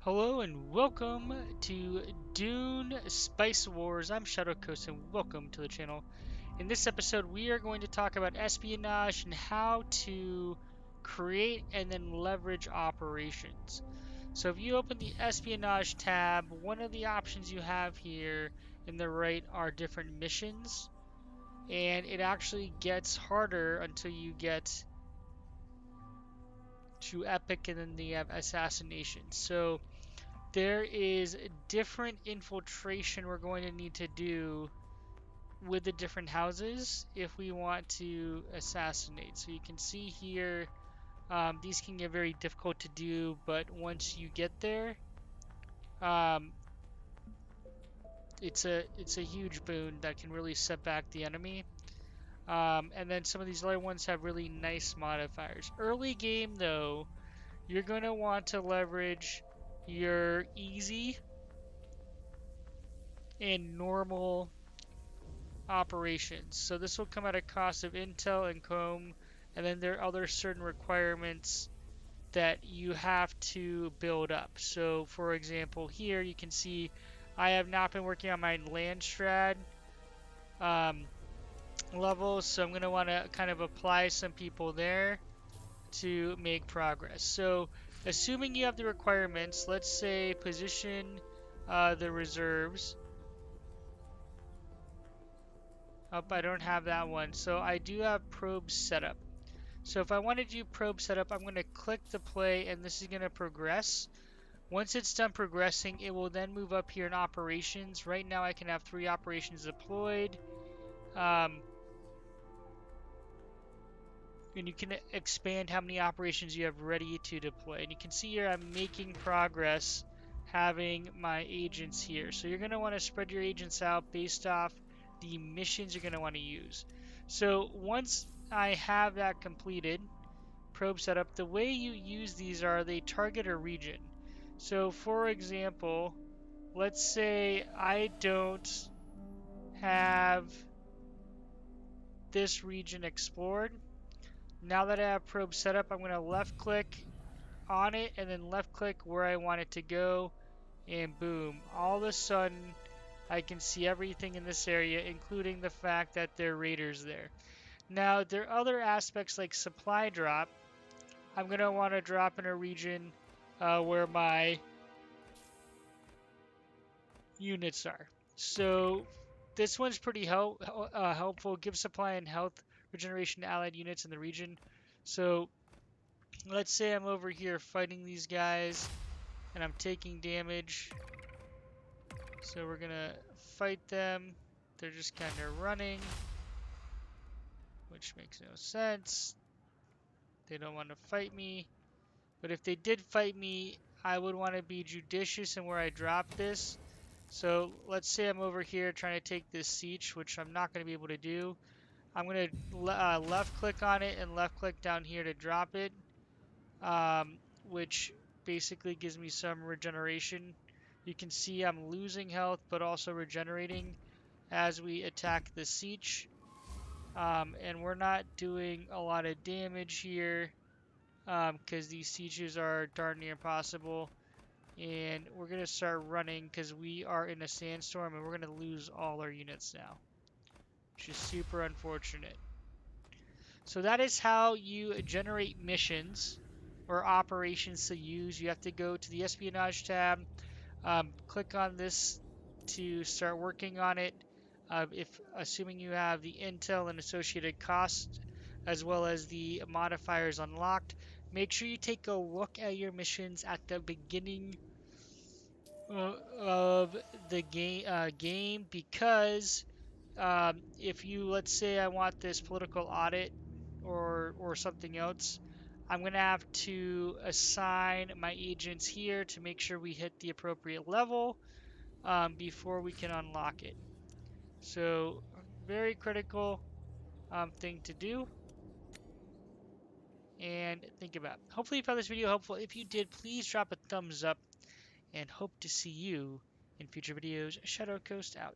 Hello and welcome to Dune Spice Wars. I'm Shadow Coast and welcome to the channel. In this episode, we are going to talk about espionage and how to create and then leverage operations. So if you open the espionage tab, one of the options you have here in the right are different missions, and it actually gets harder until you get to epic and then you have assassination. So there is different infiltration we're going to need to do with the different houses if we want to assassinate. So you can see here, these can get very difficult to do, but once you get there, um, it's a huge boon that can really set back the enemy. And then some of these other ones have really nice modifiers. Early game though, you're going to want to leverage your easy and normal operations. So this will come at a cost of intel and comb, and then there are other certain requirements that you have to build up. So for example, here you can see I have not been working on my land strat um, levels, so I'm going to want to kind of apply some people there to make progress. So assuming you have the requirements, let's say position the reserves. Oh, I don't have that one. So I do have probe setup. So if I want to do probe setup, I'm going to click the play and this is going to progress. Once it's done progressing, it will then move up here in operations. Right now I can have 3 operations deployed. Um, and you can expand how many operations you have ready to deploy. And you can see here I'm making progress having my agents here. So you're going to want to spread your agents out based off the missions you're going to want to use. So once I have that completed, probe setup, the way you use these are they target a region. So for example, let's say I don't have this region explored. Now that I have probe setup, I'm going to left click on it and then left click where I want it to go, and boom, all of a sudden I can see everything in this area, including the fact that there are raiders there. Now there are other aspects like supply drop. I'm going to want to drop in a region where my units are. So this one's pretty helpful. Give supply and health regeneration to allied units in the region. So let's say I'm over here fighting these guys and I'm taking damage. So we're going to fight them. They're just kind of running, which makes no sense. They don't want to fight me. But if they did fight me, I would want to be judicious in where I drop this. So let's say I'm over here trying to take this siege, which I'm not going to be able to do. I'm going to left click on it and left click down here to drop it, which basically gives me some regeneration. You can see I'm losing health but also regenerating as we attack the siege. And we're not doing a lot of damage here because these sieges are darn near impossible. And we're going to start running because we are in a sandstorm and we're going to lose all our units now, which is super unfortunate. So that is how you generate missions or operations to use. You have to go to the espionage tab, click on this to start working on it. If assuming you have the intel and associated costs as well as the modifiers unlocked, make sure you take a look at your missions at the beginning of the game because if you, let's say I want this political audit or something else, I'm gonna have to assign my agents here to make sure we hit the appropriate level before we can unlock it. So very critical thing to do and think about. Hopefully you found this video helpful. If you did, please drop a thumbs up and hope to see you in future videos. Shadow Coast out.